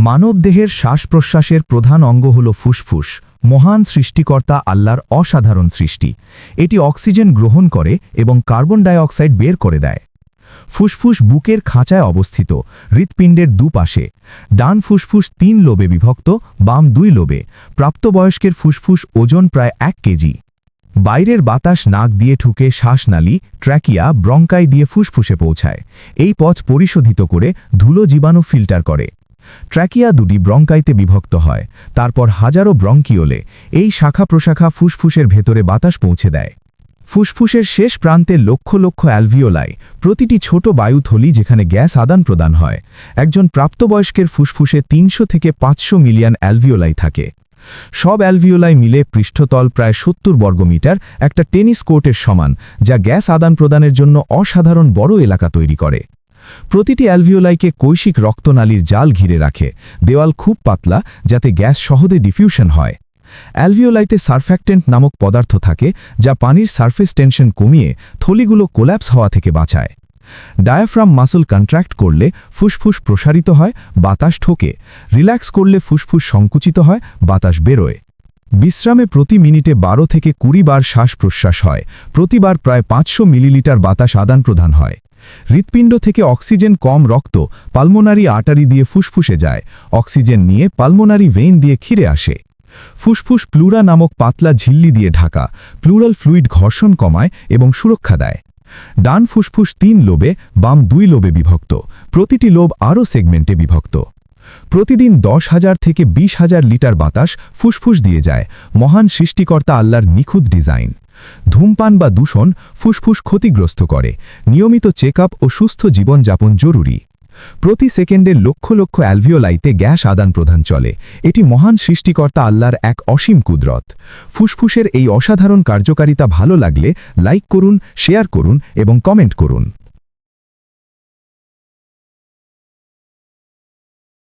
মানবদেহের শ্বাস-প্রশ্বাসের প্রধান অঙ্গ হল ফুসফুস। মহান সৃষ্টিকর্তা আল্লাহর অসাধারণ সৃষ্টি। এটি অক্সিজেন গ্রহণ করে এবং কার্বন ডাই অক্সাইড বের করে দেয়। ফুসফুস বুকের খাঁচায় অবস্থিত, হৃৎপিণ্ডের দুপাশে। ডান ফুসফুস 3 লোবে বিভক্ত, বাম 2 লোবে। প্রাপ্তবয়স্কের ফুসফুস ওজন প্রায় 1 কেজি। বাইরের বাতাস নাক দিয়ে ঢুকে শ্বাসনালী, ট্র্যাকিয়া, ব্রঙ্কাই দিয়ে ফুসফুসে পৌঁছায়। এই পথ পরিশোধিত করে ধুলো জীবাণু ফিল্টার করে। ট্র্যাকিয়া 2টি ব্রঙ্কাইতে বিভক্ত হয়, তারপর হাজারো ব্রঙ্কিওলে। এই শাখা প্রশাখা ফুসফুসের ভেতরে বাতাস পৌঁছে দেয়। ফুসফুসের শেষ প্রান্তে লক্ষ লক্ষ অ্যালভিওলাই, প্রতিটি ছোট বায়ুথলি যেখানে গ্যাস আদান প্রদান হয়। একজন প্রাপ্তবয়স্কের ফুসফুসে 300 থেকে 500 মিলিয়ন অ্যালভিওলাই থাকে। সব অ্যালভিওলাই মিলে পৃষ্ঠতল প্রায় 70 বর্গমিটার, একটা টেনিস কোর্টের সমান, যা গ্যাস আদান প্রদানের জন্য অসাধারণ বড় এলাকা তৈরি করে। প্রতিটি অ্যালভিওলাইকে কৈশিক রক্তনালীর জাল ঘিরে রাখে। দেওয়াল খুব পাতলা, যাতে গ্যাস সহজে ডিফিউশন হয়। অ্যালভিওলাইতে সারফ্যাক্টেন্ট নামক পদার্থ থাকে, যা পানির সারফেস টেনশন কমিয়ে থলিগুলো কোল্যাপস হওয়া থেকে বাঁচায়। ডায়াফ্রাম মাসল কন্ট্রাক্ট করলে ফুসফুস প্রসারিত হয়, বাতাস ঢোকে। রিল্যাক্স করলে ফুসফুস সংকুচিত হয়, বাতাস বেরোয়। বিশ্রামে প্রতি মিনিটে 12 থেকে 20 বার শ্বাস প্রশ্বাস হয়। প্রতিবার প্রায় 500 মিলিলিটার বাতাস আদান প্রদান হয়। হৃৎপিণ্ড থেকে অক্সিজেন কম রক্ত পালমোনারি আর্টারি দিয়ে ফুসফুসে যায়। অক্সিজেন নিয়ে পালমোনারি ভেইন দিয়ে ক্ষীরে আসে। ফুসফুস প্লুরা নামক পাতলা ঝিল্লি দিয়ে ঢাকা। প্লুরাল ফ্লুইড ঘর্ষণ কমায় এবং সুরক্ষা দেয়। ডান ফুসফুস 3 লোবে, বাম 2 লোবে বিভক্ত। প্রতিটি লোব আরও সেগমেন্টে বিভক্ত। প্রতিদিন 10,000 থেকে 20,000 লিটার বাতাস ফুসফুস দিয়ে যায়। মহান সৃষ্টিকর্তা আল্লাহর নিখুঁত ডিজাইন। ধূমপান বা দূষণ ফুসফুস ক্ষতিগ্রস্ত করে। নিয়মিত চেকআপ ও সুস্থ জীবনযাপন জরুরি। প্রতি সেকেন্ডে লক্ষ লক্ষ অ্যালভিওলাইতে গ্যাস আদান প্রদান চলে। এটি মহান সৃষ্টিকর্তা আল্লাহর এক অসীম কুদরত। ফুসফুসের এই অসাধারণ কার্যকারিতা ভালো লাগলে লাইক করুন, শেয়ার করুন এবং কমেন্ট করুন।